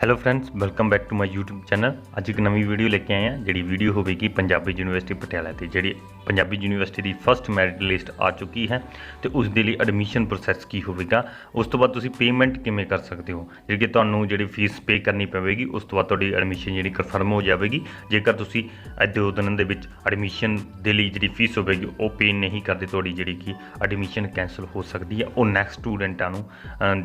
Hello friends welcome back to my YouTube channel. ਅੱਜ ਇੱਕ ਨਵੀਂ ਵੀਡੀਓ ਲੈ ਕੇ ਆਏ ਹਾਂ। ਜਿਹੜੀ ਵੀਡੀਓ ਹੋਵੇਗੀ ਪੰਜਾਬੀ ਯੂਨੀਵਰਸਿਟੀ ਪਟਿਆਲਾ ਤੇ ਜਿਹੜੀ ਪੰਜਾਬੀ ਯੂਨੀਵਰਸਿਟੀ ਦੀ ਫਸਟ ਮੈਰਿਟ ਲਿਸਟ ਆ ਚੁੱਕੀ ਹੈ ਤੇ ਉਸ ਦੇ ਲਈ ਐਡਮਿਸ਼ਨ ਪ੍ਰੋਸੈਸ ਕੀ ਹੋਵੇਗਾ, ਉਸ ਤੋਂ ਬਾਅਦ ਤੁਸੀਂ ਪੇਮੈਂਟ ਕਿਵੇਂ ਕਰ ਸਕਦੇ ਹੋ। ਜਿਹੜੀ ਕਿ ਤੁਹਾਨੂੰ ਜਿਹੜੀ ਫੀਸ ਪੇ ਕਰਨੀ ਪਵੇਗੀ ਉਸ ਤੋਂ ਬਾਅਦ ਤੁਹਾਡੀ ਐਡਮਿਸ਼ਨ ਜਿਹੜੀ ਕਨਫਰਮ ਹੋ ਜਾਵੇਗੀ। ਜੇਕਰ ਤੁਸੀਂ ਇਹ 2 ਦਿਨਾਂ ਦੇ ਵਿੱਚ ਐਡਮਿਸ਼ਨ ਦੇ ਲਈ ਜਿਹੜੀ ਫੀਸ ਹੋਵੇਗੀ ਉਹ ਪੇ ਨਹੀਂ ਕਰਦੇ, ਤੁਹਾਡੀ ਜਿਹੜੀ ਕਿ ਐਡਮਿਸ਼ਨ ਕੈਂਸਲ ਹੋ ਸਕਦੀ ਹੈ। ਉਹ ਨੈਕਸਟ ਸਟੂਡੈਂਟਾਂ ਨੂੰ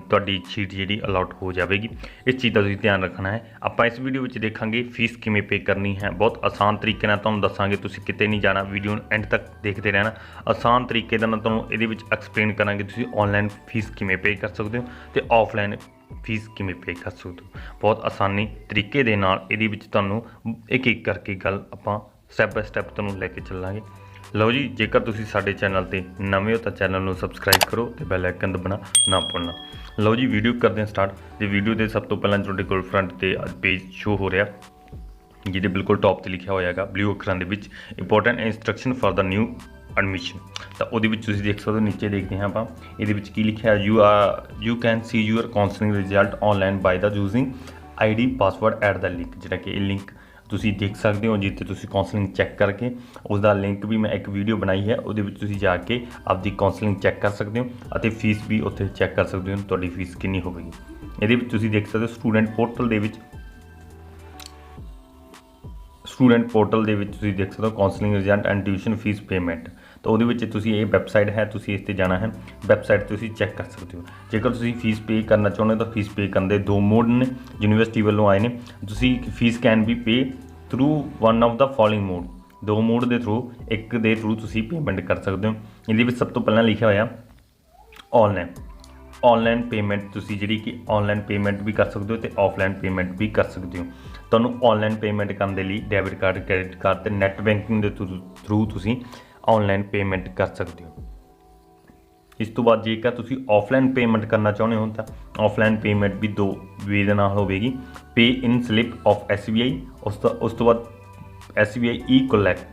ਤੁਹਾਡੀ ਸੀਟ ਜਿਹੜੀ ਅਲਾਟ ਹੋ ਜਾਵੇਗੀ। ਇਸ ਚੀਜ਼ ਦਾ ਤੁਸੀਂ ध्यान रखना है। आप इस वीडियो में देखांगे फीस किमें पे करनी है। बहुत आसान तरीके नाल तुहानूं दसांगे, तुसीं किते नहीं जाना, वीडियो एंड तक देखते रहना। आसान तरीके दे नाल तुहानूं इहदे विच एक्सप्लेन करांगे तुसीं ऑनलाइन फीस किमें पे कर सकते हो ते ऑफलाइन फीस किमें पे कर सकते हो। बहुत आसानी तरीके दे नाल इहदे विच तुहानूं एक एक करके गल आपां स्टैप बाय स्टैप तुहानूं लैके चलांगे। लो जी, जेकर तुसीं साडे चैनल ते नवें हो तां चैनल नूं सबसक्राइब करो ते बैल आइकन दबाना ना भुलना। लो जी, वीडियो करते हैं स्टार्ट। तो वीडियो के सब तो पहले तुहाडे कोल फ्रंट ते पेज शो हो रहा, जिहदे बिल्कुल टॉप ते लिखा होया है ब्लू अखरां दे विच important instruction for the new admission. तो वो तुसीं देख सकते हो, नीचे देखते हैं आप ये की लिखा है, you can see your counselling result online by the using ID password at the link. जिहड़ा कि लिंक ਤੁਸੀਂ देख सकते हो जिते ਤੁਸੀਂ काउंसलिंग चैक करके उसका लिंक भी मैं एक वीडियो बनाई है, वो जाके आपकी काउंसलिंग चैक कर सकते हो और फीस भी उत्थे चैक कर सकते हो ਤੁਹਾਡੀ फीस कितनी होगी। ये देख सकते हो स्टूडेंट पोर्टल देख सकते हो counselling result and tuition fees payment. तो वो ये वैबसाइट है, तुसी इस ते जाना है, वैबसाइट तुसी चैक कर सकते हो। जेकर तुसी फीस पे करना चाहते हो तो फीस पे करने 2 मोड ने यूनीवर्सिटी वालों आए ने। तुसी फीस कैन भी पे through one of the following mode, 2 mode के थ्रू एक दे थ्रू तुसी पेमेंट कर सकते हो। ये सब तो पहला लिखा होया ऑनलाइन पेमेंट। तुसी जिहड़ी कि ऑनलाइन पेमेंट भी कर सकते हो तो ऑफलाइन पेमेंट भी कर सकते हो। तुहानूं ऑनलाइन पेमेंट करने के लिए डेबिट कार्ड, क्रेडिट कार्ड ते नैट बैंकिंग के थ्रू तुसी ऑनलाइन पेमेंट कर सकते हो। इस तो बाद जेकर तुसी ऑफलाइन पेमेंट करना चाहते हो तो ऑफलाइन पेमेंट भी 2 वे दे नाल होवेगी। पे इन स्लिप ऑफ SBI, उस तो बाद SBI ई-कलैक्ट,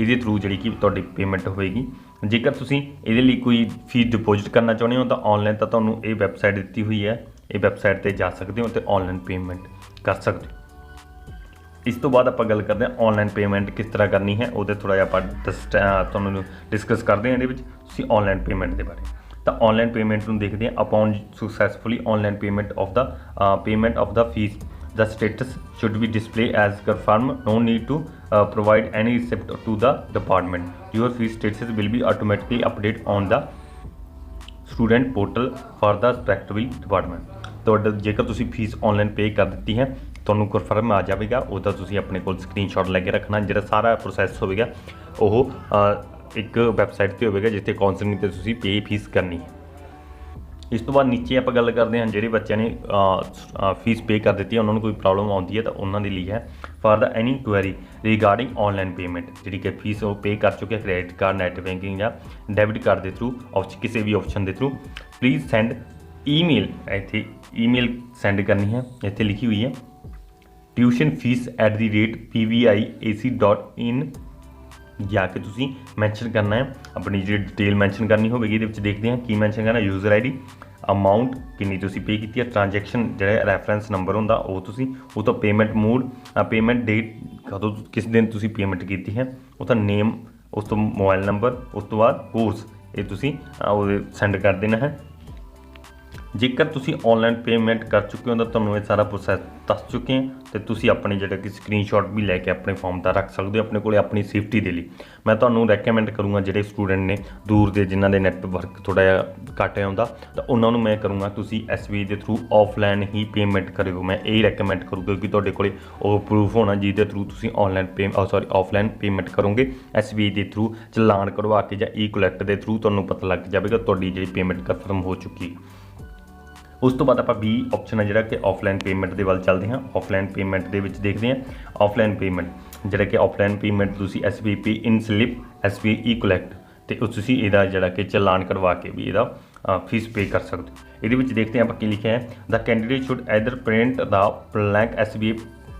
ये थ्रू जी कि तुहाडी पेमेंट होएगी। जेकर तुसी इहदे लई कोई फीस डिपोजिट करना चाहते हो तो ऑनलाइन तो तुहानूं ये वैबसाइट दी हुई है, ये वैबसाइट पर जा सकते हो तो ऑनलाइन पेमेंट कर सकते हो। इस तो बाद आप गल करते हैं ऑनलाइन पेमेंट किस तरह करनी है, वो थोड़ा जिहा तुहानूं डिस्कस करते हैं ये ऑनलाइन पेमेंट के बारे। तो ऑनलाइन पेमेंट में देखते हैं, upon successfully online payment of the fees the status should be display as confirm, no need to provide any receipt to the department. Your fees status will be automatically update on the student portal for the respective department. तो जेकर तुसी fees online पे कर दी है ਤੁਹਾਨੂੰ confirm ਆ ਜਾਵੇਗਾ, ਉਹਦਾ ਤੁਸੀਂ ਆਪਣੇ ਕੋਲ ਸਕਰੀਨਸ਼ਾਟ ਲੈ ਕੇ ਰੱਖਣਾ। ਜਿਹੜਾ ਸਾਰਾ ਪ੍ਰੋਸੈਸ ਹੋਵੇਗਾ ਉਹ ਇੱਕ ਵੈਬਸਾਈਟ ਤੇ ਹੋਵੇਗਾ ਜਿੱਥੇ ਕਾਉਂਸਲਿੰਗ ਤੇ ਤੁਸੀਂ ਪੇ ਫੀਸ ਕਰਨੀ ਹੈ। ਇਸ ਤੋਂ ਬਾਅਦ ਨੀਚੇ ਆਪਾਂ ਗੱਲ ਕਰਦੇ ਹਾਂ ਜਿਹੜੇ ਬੱਚਿਆਂ ਨੇ ਫੀਸ ਪੇ ਕਰ ਦਿੱਤੀ ਹੈ, ਉਹਨਾਂ ਨੂੰ ਕੋਈ ਪ੍ਰੋਬਲਮ ਆਉਂਦੀ ਹੈ ਤਾਂ ਉਹਨਾਂ ਦੇ ਲਈ ਹੈ for the any query regarding online payment. ਜਿਹੜੀ ਕਿ ਫੀਸ ਉਹ ਪੇ ਕਰ ਚੁੱਕੇ ਕ੍ਰੈਡਿਟ ਕਾਰਡ, ਨੈਟ ਬੈਂਕਿੰਗ ਜਾਂ ਡੈਬਿਟ ਕਾਰਡ ਦੇ ਥਰੂ, ਕਿਸੇ ਵੀ ਆਪਸ਼ਨ ਦੇ ਥਰੂ, ਪਲੀਜ਼ ਸੈਂਡ ईमेल। ਇੱਥੇ ईमेल ਸੈਂਡ ਕਰਨੀ ਹੈ, ਇੱਥੇ ਲਿਖੀ ਹੋਈ ਹੈ ट्यूशन फीस @pviac.in जाके तुसी मैंशन करना है, अपनी जी डिटेल मैंशन करनी होगी। ये देखते हैं की मैंशन करना, यूज़र ID, अमाउंट कितनी तुसी पे की है, ट्रांजैक्शन जो रैफरेंस नंबर होंदा वो तुसी, वो तो पेमेंट मोड, पेमेंट डेट कदों किस दिन तुसी पेमेंट की है, वो तो नेम, उस तो मोबाइल नंबर, उस तो बाद कोर्स, ये तुसी सेंड कर देना है। जेकर तुसी ऑनलाइन पेमेंट कर चुके हो तो तुहानूं ये सारा प्रोसैस दस चुके हैं तो तुसी अपने जिहड़ा कि स्क्रीनशॉट भी लैके अपने फॉर्म का रख सकते हो अपने कोल अपनी सेफ्टी के लिए। मैं तुहानूं रैकमेंड करूँगा जिहड़े स्टूडेंट ने दूर के जिन्हां दे नैटवर्क थोड़ा जिहा घट आउंदा तो उन्होंने मैं करूँगा तुसी SBI के थ्रू ऑफलाइन ही पेमेंट करियो। मैं यही रैकमेंड करूँगा क्योंकि तुहाडे कोले वो प्रूफ होना जिहदे थ्रू तुसी ऑफलाइन पेमेंट करोगे। SBI के थ्रू चलान कढ़वा के जां ई-कलैक्ट के थ्रू तुहानूं पता लग जाएगा तुहाडी जिहड़ी पेमेंट कन्फर्म हो चुकी। उस तो बाद आप बी ऑप्शन है जिहड़ा कि ऑफलाइन पेमेंट के वाल चलते हैं। ऑफलाइन पेमेंट के देखते हैं ऑफलाइन पेमेंट जिहड़ा कि ऑफलाइन पेमेंट तुसी SBI pay in slip, SBI ई-कलैक्ट तो तुसी इहदा जिहड़ा कि चलान करवा के भी इहदा फीस पे कर सकते हो। ये देखते हैं आप की लिखा है, the candidate should either print the blank SBI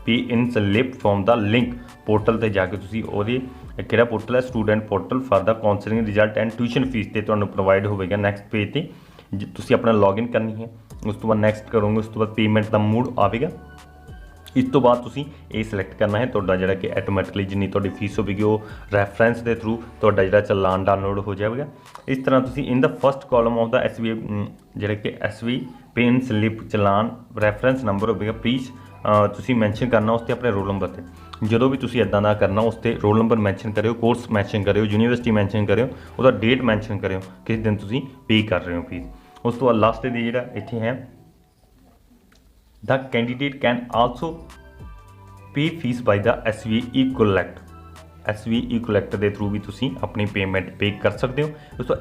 pay in slip from the link portal ते जाके तुसी ओहदे किहड़ा पोर्टल है, student portal for the counselling result and tuition fees ते तुहानूं प्रोवाइड होवेगा। नैक्सट पेज ते तुसी अपना लॉगिन करनी है। उस तो बाद नैक्सट करोगे, उस तो बाद पेमेंट का मूड आएगा। इस तो बाद तुसीं ये सिलेक्ट करना है, तुहाडा जिहड़ा कि ऑटोमैटिकली जिन्नी तुहाडी फीस होगी वो रैफरेंस के थ्रू तुहाडा जिहड़ा चलान डाउनलोड हो जाएगा। इस तरह तुसीं in the first column of the SBI जिहड़ा कि SBI पेन स्लिप चलान रैफरेंस नंबर होगा प्लीज़ तुसीं मैंशन करना उस अपने रोल नंबर से। जो भी तुसीं इदां दा करना उस ते रोल नंबर मैंशन करियो, कोर्स मैंशन करियो, यूनीवर्सिटी मैंशन करियो, उसका डेट मैंशन करियो किस दिन तुसीं पे कर रहे हो फीस। उस तो बाद लास्ट दी जिहड़ा इत्थे है द कैंडीडेट कैन आल्सो पे fees by the SBI ई-कलैक्ट। SBI ई-कलैक्ट के थ्रू भी तुसीं अपनी पेमेंट पे कर सकते हो। उस तो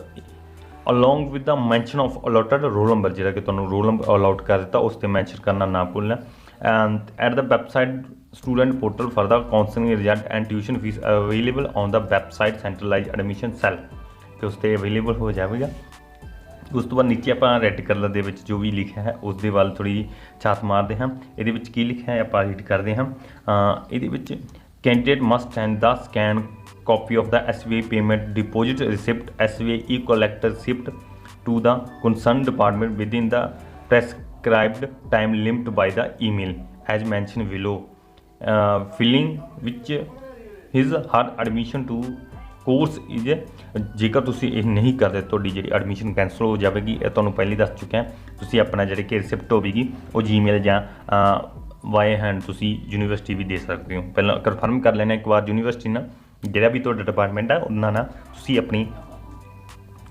along with the mention of allotted roll number, जिहड़ा कि तुहानूं रोल नंबर अलॉट कर दिता उस ते मैंशन करना ना भूलना। And at the website student portal for the counselling result and tuition fees available on the website centralise admission cell, तो उस ते अवेलेबल हो जाएगा। उस तो बाद नीचे आप रैड कलर दे विच जो भी लिखा है उस दे वाल थोड़ी छात मारते हैं। ये विच की लिखा है आप रीड करते हैं। ये candidate must hand the scan copy of the SBI payment deposit receipt SBI e collect receipt to the concern department within the prescribed time limit by the email as mention below filling which his her admission to course is. जेकर तुसीं ये नहीं करते तुहाडी जिहड़ी admission cancel हो जाएगी। ये तुहानूं पहले दस चुका है। तुसीं अपना जिहड़ी कि रिसिप्ट होगी वो जीमेल जां वाई हैंड तुसीं यूनीवर्सिटी भी दे सकते हो। पहला कन्फर्म कर लेना एक बार यूनीवर्सिटी ना जिहड़ा भी तुहाडा डिपार्टमेंट है उन्हां नाल तुसीं अपनी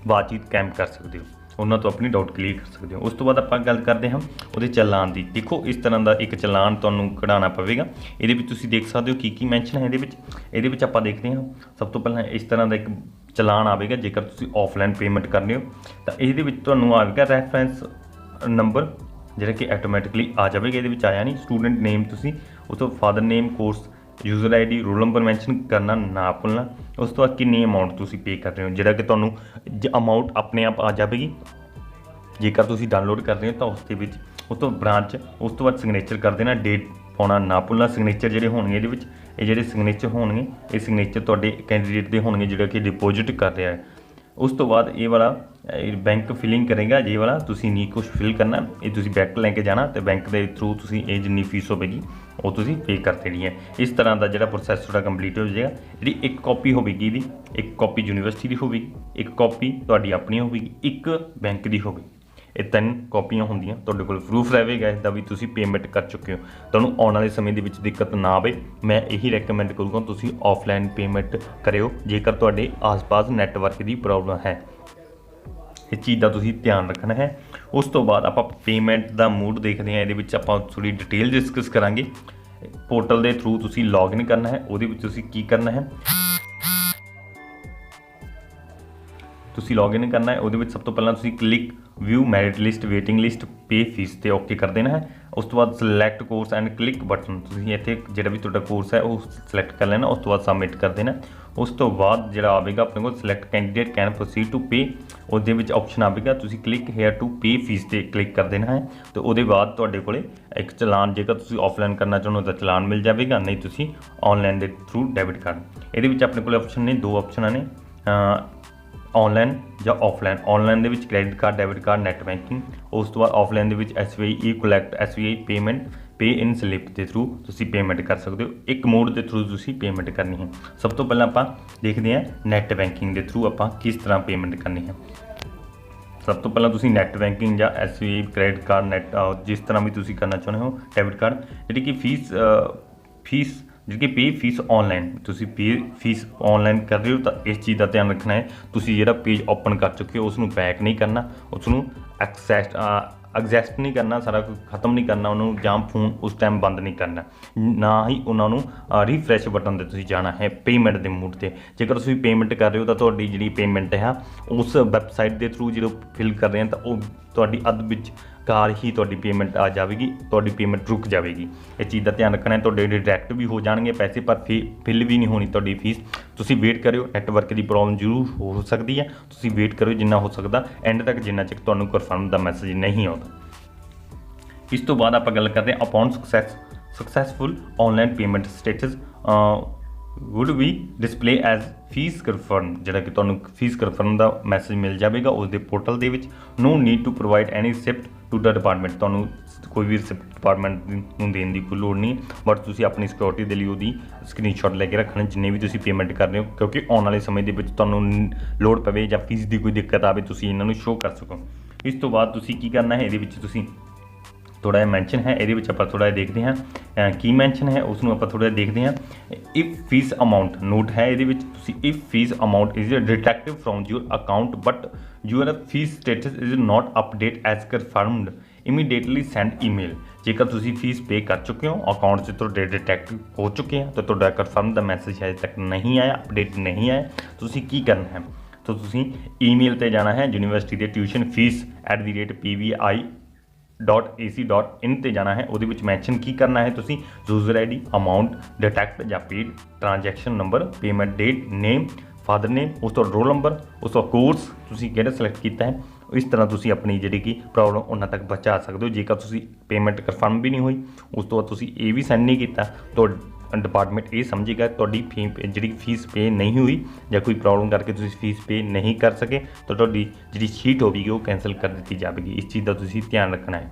बातचीत कैम कर सकते हो, उन्होंने तो अपनी डाउट क्लीयर कर सकते हो। उस तो बाद आप गल करते हैं वो चलान की। देखो इस तरह का एक चलान तुहानूं कढ़ाना पवेगा। ये तुसीं देख सकते हो की मैंशन है ये आप देखते हैं। सब तो पहले इस तरह का एक चलान आएगा जेकर तुसीं ऑफलाइन पेमेंट करने हो तो ये तुहानूं आएगा रैफरेंस नंबर जिहड़ा कि ऑटोमैटिकली आ जाएगा। ये आया नहीं स्टूडेंट नेम तुसीं उस तो father name course user ID roll number mention करना ना भुलना। उस तो बाद कितनी अमाउंट तुसीं पे कर रहे हो जिहड़ा कि तुहानूं अमाउंट अपने आप आ जाएगी जेकर तुसीं डाउनलोड कर रहे हो तो उसके विच उस तो ब्रांच उस तो बाद सिग्नेचर कर देना, डेट पाउणा ना भुलना। सिग्नेचर जिहड़े होणगे इहदे विच ये जिहड़े सिग्नेचर होणगे ये सिग्नेचर तुहाडे कैंडीडेट दे होणगे जिहड़ा कि डिपोजिट कर रहा है। उस तो बाद ये वाला बैंक फिलिंग करेगा, ये वाला तुसीं नहीं कुछ फिल करना, ये तुसीं बैंक लैके जाना तो बैंक के थ्रू तुसीं ये जिन्नी फीस होगी वो तुसीं पे कर देनी है। इस तरह का जिहड़ा प्रोसैस थोड़ा कंप्लीट हो जाएगा। जी एक कॉपी होगी इहदी, एक कॉपी यूनीवर्सिटी की होगी, एक कॉपी तुहाडी अपनी होगी, एक बैंक की होगी। ये 3 कॉपियां होंदियां तुहाडे कोल प्रूफ रहेगा इसका भी तुसीं पेमेंट कर चुके हो। तुहानूं आने वाले समय दे विच दिक्कत ना आवे। मैं यही रैकमेंड करूँगा तुसीं ऑफलाइन पेमेंट करियो जेकर तुहाडे आस पास नैटवर्क की प्रॉब्लम है। इस चीज़ का तुसीं ध्यान रखना है। उस तो बाद आप पेमेंट का मूड देखते हैं। ये थोड़ी डिटेल डिस्कस करांगे। पोर्टल के थ्रू तुसीं लॉग इन करना है। वो की करना है तुसीं लॉग इन करना है। वो सब तो पहला तुसीं click view merit list waiting list पे फीस ते ओके कर देना है। उस तो बाद select course and click button तुसीं इत्थे जिहड़ा भी तुहाडा कोर्स है वो सिलैक्ट कर लेना। उस तो बाद सबमिट कर देना। उस तो बाद जिहड़ा आवेगा अपने को select candidate can proceed to pay उसदे विच ऑप्शन आवेगा तुसीं click here to pay fees ते क्लिक कर देना है। तो उसदे बाद तुहाडे कोले एक चलान जेकर तुसीं ऑफलाइन करना चाहो तो चलान मिल जाएगा, नहीं तुसीं ऑनलाइन के थ्रू डेबिट कार्ड। ये अपने को ऑप्शन ने 2 ऑप्शन ने ऑनलाइन या ऑफलाइन। ऑनलाइन के credit card debit card net banking. उस तो बाद ऑफलाइन के SBI ई-कलैक्ट SBI पेमेंट पे इन स्लिप के थ्रू तुसीं पेमेंट कर सकते हो। एक मोड के थ्रू तुसीं पेमेंट करनी है। सब तो पहले आप देखते हैं नैट बैंकिंग के थ्रू आप किस तरह पेमेंट करनी है। सब तो पहले तुसीं नैट बैंकिंग या SBI क्रेडिट कार्ड नैट जिस तरह भी तुसीं करना चाहते हो डेबिट कार्ड जी फीस जी पे फीस ऑनलाइन तुसीं पे फीस ऑनलाइन कर रहे हो तो इस चीज़ का ध्यान रखना है। तुसीं जिहड़ा पेज ओपन कर चुके हो उसनूं बैक नहीं करना, उसनूं एग्जैस्ट नहीं करना, सारा कुछ खत्म नहीं करना, उन्होंने जां फोन उस टाइम बंद नहीं करना, ना ही उन्होंने रिफ्रैश बटन ते तुसीं जाना है पेमेंट के मूड से। जेकर तुसीं पेमेंट कर रहे हो तो तुहाडी जिहड़ी पेमेंट है उस वैबसाइट के थ्रू जो फिल कर रहे हैं तो तुहाडी अध विच कार ही तुहाडी पेमेंट आ जाएगी, तुहाडी पेमेंट रुक जाएगी। इस चीज़ का ध्यान रखना है। तुहाडे डिडैक्ट भी हो जाएंगे पैसे पर फिल भी नहीं होनी तुहाडी फीस। तुसीं वेट करियो, नैटवर्क की प्रॉब्लम जरूर हो सकती है, तुसीं वेट करियो जिन्ना हो सकता एंड तक जिन्ना चਿਰ तुहानूं कन्फर्म का मैसेज नहीं आता। इस तो बाद आप गल करते हैं upon successful online payment status would be display as fees confirmed, ਜਿਹੜਾ ਕਿ ਤੁਹਾਨੂੰ ਫੀਸ ਕਨਫਰਮ ਦਾ ਮੈਸੇਜ ਮਿਲ ਜਾਵੇਗਾ ਉਸ ਦੇ ਪੋਰਟਲ ਦੇ ਵਿੱਚ। no need to provide any receipt to the department, ਤੁਹਾਨੂੰ ਕੋਈ ਵੀ ਰਿਸਿਪਟ ਡਿਪਾਰਟਮੈਂਟ ਨੂੰ ਦੇਣ ਦੀ ਕੋਈ ਲੋੜ ਨਹੀਂ, ਬਟ ਤੁਸੀਂ ਆਪਣੀ ਸਿਕਿਉਰਿਟੀ ਦੇ ਲਈ ਉਹਦੀ ਸਕਰੀਨਸ਼ਾਟ ਲੈ ਕੇ ਰੱਖਣਾ ਜਿੰਨੇ ਵੀ ਤੁਸੀਂ ਪੇਮੈਂਟ ਕਰ ਰਹੇ ਹੋ, ਕਿਉਂਕਿ ਆਉਣ ਵਾਲੇ ਸਮੇਂ ਦੇ ਵਿੱਚ ਤੁਹਾਨੂੰ ਲੋੜ ਪਵੇ ਜਾਂ ਫੀਸ ਦੀ ਕੋਈ ਦਿੱਕਤ ਆਵੇ ਤੁਸੀਂ ਇਹਨਾਂ ਨੂੰ ਸ਼ੋਅ ਕਰ ਸਕੋ। ਇਸ ਤੋਂ ਬਾਅਦ ਤੁਸੀਂ ਕੀ ਕਰਨਾ ਹੈ, ਇਹਦੇ ਵਿੱਚ ਤੁਸੀਂ ਥੋੜ੍ਹਾ ਜਿਹਾ ਮੈਂਸ਼ਨ ਹੈ, ਇਹਦੇ ਵਿੱਚ ਆਪਾਂ ਥੋੜ੍ਹਾ ਜਿਹਾ ਦੇਖਦੇ ਹਾਂ ਕੀ ਮੈਂਸ਼ਨ ਹੈ ਉਸ ਨੂੰ ਆਪਾਂ ਥੋੜ੍ਹਾ ਜਿਹਾ ਦੇਖਦੇ ਹਾਂ। ਇਫ ਫੀਸ ਅਮਾਊਂਟ ਨੋਟ ਹੈ ਇਹਦੇ ਵਿੱਚ ਤੁਸੀਂ if fees amount is deducted from your account but your fees status is not update as confirmed immediately send email. ਜੇਕਰ ਤੁਸੀਂ ਫੀਸ ਪੇ ਕਰ ਚੁੱਕੇ ਹੋ, ਅਕਾਊਂਟ 'ਚ ਤੁਹਾਡੇ ਡਿਟੈਕਟ ਹੋ ਚੁੱਕੇ ਆ ਤਾਂ ਤੁਹਾਡਾ ਕਨਫਰਮ ਦਾ ਮੈਸੇਜ ਹਜੇ ਤੱਕ ਨਹੀਂ ਆਇਆ, ਅਪਡੇਟ ਨਹੀਂ ਆਇਆ, ਤੁਸੀਂ ਕੀ ਕਰਨਾ ਹੈ, ਤਾਂ ਤੁਸੀਂ ਈਮੇਲ 'ਤੇ ਜਾਣਾ ਹੈ ਯੂਨੀਵਰਸਿਟੀ ਦੇ ਟਿਊਸ਼ਨ ਫੀਸ @pvi.ac.in ਤੇ ਜਾਣਾ ਹੈ। ਉਹਦੇ ਵਿੱਚ ਮੈਂਸ਼ਨ ਕੀ ਕਰਨਾ ਹੈ ਤੁਸੀਂ ਯੂਜ਼ਰ ਆਈਡੀ, ਅਮਾਊਂਟ, ਡਿਟੈਕਟ ਜਾਂ paid, transaction number, payment date, name, father name, ਉਸ ਤੋਂ ਰੋਲ ਨੰਬਰ, ਉਸ ਤੋਂ ਕੋਰਸ ਤੁਸੀਂ ਕਿਹੜਾ ਸਿਲੈਕਟ ਕੀਤਾ ਹੈ। ਇਸ ਤਰ੍ਹਾਂ ਤੁਸੀਂ ਆਪਣੀ ਜਿਹੜੀ ਕਿ ਪ੍ਰੋਬਲਮ ਉਹਨਾਂ ਤੱਕ ਪਹੁੰਚਾ ਸਕਦੇ ਹੋ। ਜੇਕਰ ਤੁਸੀਂ ਪੇਮੈਂਟ ਕਨਫਰਮ ਵੀ ਨਹੀਂ ਹੋਈ, ਉਸ ਤੋਂ ਬਾਅਦ ਤੁਸੀਂ ਇਹ ਵੀ ਸੈਂਡ ਨਹੀਂ ਕੀਤਾ ਤਾਂ ਡਿਪਾਰਟਮੈਂਟ ਇਹ ਸਮਝੇਗਾ ਤੁਹਾਡੀ ਜਿਹੜੀ ਫੀਸ ਪੇ ਨਹੀਂ ਹੋਈ ਜਾਂ ਕੋਈ ਪ੍ਰੋਬਲਮ ਕਰਕੇ ਤੁਸੀਂ ਫੀਸ ਪੇ ਨਹੀਂ ਕਰ ਸਕੇ ਤਾਂ ਤੁਹਾਡੀ ਜਿਹੜੀ ਸ਼ੀਟ ਹੋਵੇਗੀ ਉਹ ਕੈਂਸਲ ਕਰ ਦਿੱਤੀ ਜਾਵੇਗੀ। ਇਸ ਚੀਜ਼ ਦਾ ਤੁਸੀਂ ਧਿਆਨ ਰੱਖਣਾ ਹੈ।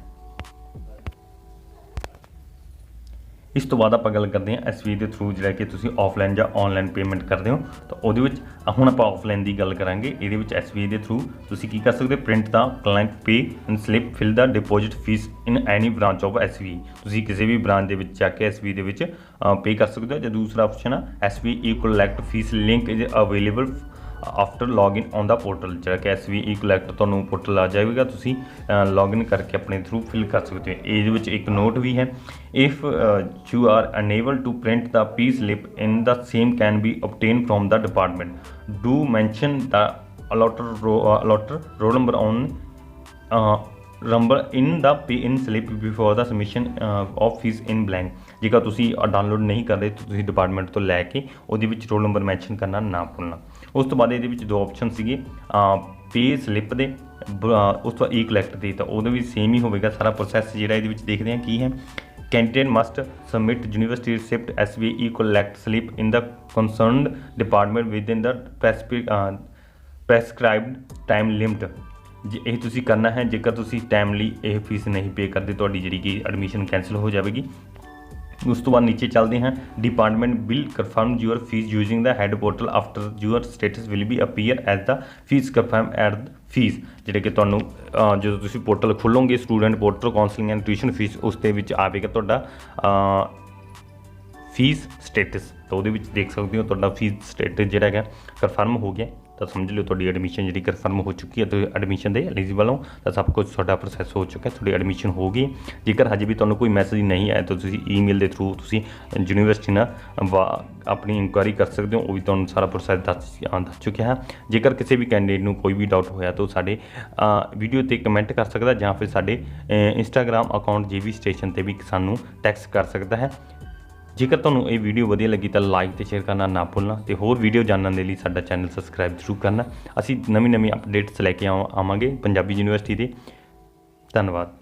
ਇਸ ਤੋਂ ਬਾਅਦ ਆਪਾਂ ਗੱਲ ਕਰਦੇ ਹਾਂ SBI ਦੇ ਥਰੂ ਜਿਹੜਾ ਕਿ ਤੁਸੀਂ ਆਫਲਾਈਨ ਜਾਂ ਆਨਲਾਈਨ ਪੇਮੈਂਟ ਕਰਦੇ ਹੋ ਤਾਂ ਉਹਦੇ ਵਿੱਚ ਹੁਣ ਆਪਾਂ ਆਫਲਾਈਨ ਦੀ ਗੱਲ ਕਰਾਂਗੇ। ਇਹਦੇ ਵਿੱਚ SBI ਦੇ ਥਰੂ ਤੁਸੀਂ ਕੀ ਕਰ ਸਕਦੇ ਹੋ, print the client pay and slip fill the deposit fees in any branch of SBI। ਤੁਸੀਂ ਕਿਸੇ ਵੀ ਬ੍ਰਾਂਚ ਦੇ ਵਿੱਚ ਜਾ ਕੇ SBI ਦੇ ਵਿੱਚ ਪੇ ਕਰ ਸਕਦੇ ਹੋ। ਜਾਂ ਦੂਸਰਾ ਆਪਸ਼ਨ ਆ SBI collect fees link is available after login on the portal, ਜਿਹੜਾ ਕਿ SBI collect ਤੁਹਾਨੂੰ ਪੋਰਟਲ ਆ ਜਾਵੇਗਾ, ਤੁਸੀਂ ਲੌਗਇਨ ਕਰਕੇ ਆਪਣੇ ਥਰੂ ਫਿਲ ਕਰ ਸਕਦੇ ਹੋ। ਇਹਦੇ ਵਿੱਚ ਇੱਕ ਨੋਟ ਵੀ ਹੈ, if you are unable to print the pay slip in the same can be obtained from the department, do mention the allotted roll number on number in the pay in slip before the submission of fees in blank. ਜੇਕਰ ਤੁਸੀਂ download ਨਹੀਂ ਕਰਦੇ ਤਾਂ ਤੁਸੀਂ department ਤੋਂ ਲੈ ਕੇ ਉਹਦੇ ਵਿੱਚ ਰੋਲ ਨੰਬਰ ਮੈਂਸ਼ਨ ਕਰਨਾ ਨਾ ਭੁੱਲਣਾ। ਉਸ ਤੋਂ ਬਾਅਦ ਇਹਦੇ ਵਿੱਚ ਦੋ ਆਪਸ਼ਨ ਸੀਗੇ ਪੇ ਸਲਿੱਪ ਦੇ, ਉਸ ਤੋਂ collect ਦੇ, ਤਾਂ ਉਹਦੇ ਵੀ ਸੇਮ ਹੀ ਹੋਵੇਗਾ ਸਾਰਾ ਪ੍ਰੋਸੈਸ। ਜਿਹੜਾ ਇਹਦੇ ਵਿੱਚ ਦੇਖਦੇ ਹਾਂ ਕੀ ਹੈ, candidate must submit university receipt SBI collect slip in the concerned department within the prescribed time limit। ਜੇ ਇਹ ਤੁਸੀਂ ਕਰਨਾ ਹੈ, ਜੇਕਰ ਤੁਸੀਂ ਟਾਈਮਲੀ ਇਹ ਫੀਸ ਨਹੀਂ ਪੇ ਕਰਦੇ ਤੁਹਾਡੀ ਜਿਹੜੀ ਕਿ ਐਡਮਿਸ਼ਨ ਕੈਂਸਲ ਹੋ ਜਾਵੇਗੀ। ਉਸ ਤੋਂ ਬਾਅਦ ਨੀਚੇ ਚੱਲਦੇ ਹਾਂ, department will confirm your fees using the head portal after your status will be appear as the fees confirm at fees. ਜਿਹੜੇ ਕਿ ਤੁਹਾਨੂੰ ਜਦੋਂ ਤੁਸੀਂ ਪੋਰਟਲ ਖੋਲੋਗੇ student portal counselling and tuition fees, ਉਸ ਦੇ ਵਿੱਚ ਆਵੇਗਾ ਤੁਹਾਡਾ ਫੀਸ ਸਟੇਟਸ, ਤਾਂ ਉਹਦੇ ਵਿੱਚ ਦੇਖ ਸਕਦੇ ਹੋ ਤੁਹਾਡਾ ਫੀਸ ਸਟੇਟਸ ਜਿਹੜਾ ਹੈਗਾ ਕਨਫਰਮ ਹੋ ਗਿਆ, ਤਾਂ ਸਮਝ ਲਿਓ ਤੁਹਾਡੀ ਐਡਮਿਸ਼ਨ ਜਿਹੜੀ ਕਨਫਰਮ ਹੋ ਚੁੱਕੀ ਹੈ, ਤੁਸੀਂ ਐਡਮਿਸ਼ਨ ਦੇ ਐਲੀਜੀਬਲ ਹੋ, ਤਾਂ ਸਭ ਕੁਝ ਤੁਹਾਡਾ ਪ੍ਰੋਸੈਸ ਹੋ ਚੁੱਕਾ, ਤੁਹਾਡੀ ਐਡਮਿਸ਼ਨ ਹੋ ਗਈ। ਜੇਕਰ ਹਜੇ ਵੀ ਤੁਹਾਨੂੰ ਕੋਈ ਮੈਸੇਜ ਨਹੀਂ ਆਇਆ ਤਾਂ ਤੁਸੀਂ ਈਮੇਲ ਦੇ ਥਰੂ ਤੁਸੀਂ ਯੂਨੀਵਰਸਿਟੀ ਨਾਲ ਆਪਣੀ ਇਨਕੁਆਇਰੀ ਕਰ ਸਕਦੇ ਹੋ, ਉਹ ਵੀ ਤੁਹਾਨੂੰ ਸਾਰਾ ਪ੍ਰੋਸੈਸ ਦੱਸ ਚੁੱਕਿਆ ਹੈ। ਜੇਕਰ ਕਿਸੇ ਵੀ ਕੈਂਡੀਡੇਟ ਨੂੰ ਕੋਈ ਵੀ ਡਾਊਟ ਹੋਇਆ ਤਾਂ ਸਾਡੇ ਵੀਡੀਓ 'ਤੇ ਕਮੈਂਟ ਕਰ ਸਕਦਾ ਜਾਂ ਫਿਰ ਸਾਡੇ ਇੰਸਟਾਗ੍ਰਾਮ ਅਕਾਊਂਟ JV ਸਟੇਸ਼ਨ 'ਤੇ ਵੀ ਸਾਨੂੰ ਟੈਕਸਟ ਕਰ ਸਕਦਾ ਹੈ। ਜੇਕਰ ਤੁਹਾਨੂੰ ਇਹ ਵੀਡੀਓ ਵਧੀਆ ਲੱਗੀ ਤਾਂ ਲਾਈਕ ਤੇ ਸ਼ੇਅਰ ਕਰਨਾ ਨਾ ਭੁੱਲਣਾ, ਤੇ ਹੋਰ ਵੀਡੀਓ ਜਾਣਨ ਦੇ ਲਈ ਸਾਡਾ ਚੈਨਲ ਸਬਸਕ੍ਰਾਈਬ ਜ਼ਰੂਰ ਕਰਨਾ। ਅਸੀਂ ਨਵੀਂ ਅਪਡੇਟਸ ਲੈ ਕੇ ਆਵਾਂਗੇ ਪੰਜਾਬੀ ਯੂਨੀਵਰਸਿਟੀ ਦੇ। ਧੰਨਵਾਦ।